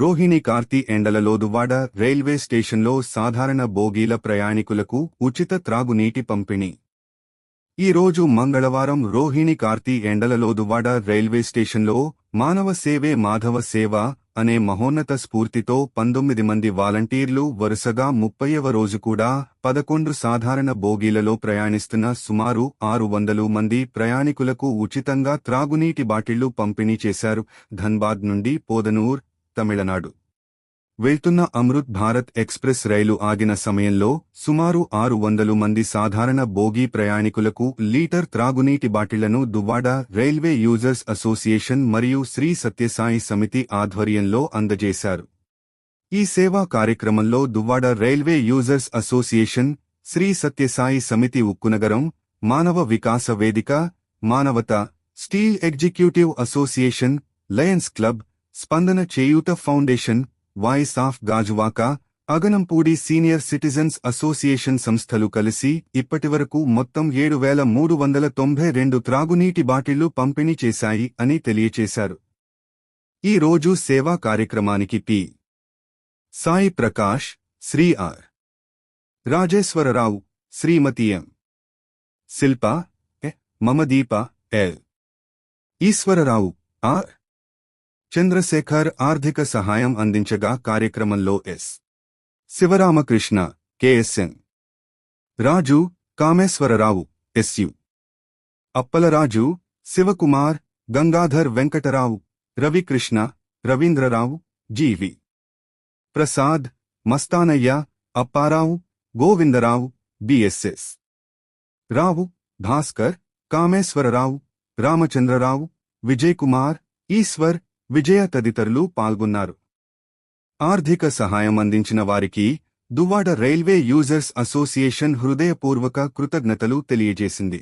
Rohini Karthi ఎండలలో Duvvada railway స్టేషన్లో సాధారణ బోగీల ప్రయాణికులకు ఉచిత త్రాగునీటి పంపిణీ. ఈ రోజు మంగళవారం రోహిణి కార్తీ ఎండలలో దువ్వాడ రైల్వే స్టేషన్లో మానవ సేవే మాధవ సేవ అనే మహోన్నత స్ఫూర్తితో 19 మంది వాలంటీర్లు వరుసగా 30వ రోజు కూడా 11 సాధారణ బోగీలలో ప్రయాణిస్తున్న సుమారు 600 మంది ప్రయాణికులకు ఉచితంగా త్రాగునీటి బాటిళ్లు పంపిణీ చేశారు. ధన్బాద్ నుండి పోదనూర్, తమిళనాడు వెళ్తున్న అమృత్ భారత్ ఎక్స్ప్రెస్ రైలు ఆగిన సమయంలో సుమారు 600 మంది సాధారణ బోగీ ప్రయాణికులకు లీటర్ త్రాగునీటి బాటిళ్లను దువ్వాడ రైల్వే యూజర్స్ అసోసియేషన్ మరియు శ్రీ సత్యసాయి సమితి ఆధ్వర్యంలో అందజేశారు. ఈ సేవా కార్యక్రమంలో Duvvada railway users association, Shri Sathya Sai Samithi Ukkunagaram, Manava Vikasa Vedika, Manavata, steel executive association, lions club, Spandana Cheyutha foundation, voice of Gajuwaka, Aganampudi senior citizens association సంస్థలు కలిసి ఇప్పటివరకు మొత్తం 7,392 త్రాగునీటి బాటిళ్లు పంపిణీ చేశాయి అని తెలియచేశారు. ఈ రోజు సేవా కార్యక్రమానికి P. Sai Prakash, Shri R. Rajeswararao, Shrimati M. Shilpa, Mamadeepa, L. Eswararao, R. Chandrasekhar ఆర్థిక సహాయం అందించగా కార్యక్రమంలో S. Sivaramakrishna, KSN. Raju, Kameswararao, SU. Appalaraju, Sivakumar, Gangadhar Venkatarao, Ravikrishna, Ravindrarao, GV. Prasad, Mastanaiah, Apparao, Govindarao, BSS. Rao, Bhaskar, Kameswararao, Ramachandrarao, Vijayakumar, Eswar, Vijaya తదితరులు పాల్గొన్నారు. ఆర్థిక సహాయం అందించిన వారికి దువ్వాడ రైల్వే యూజర్స్ అసోసియేషన్ హృదయపూర్వక కృతజ్ఞతలు తెలియజేసింది.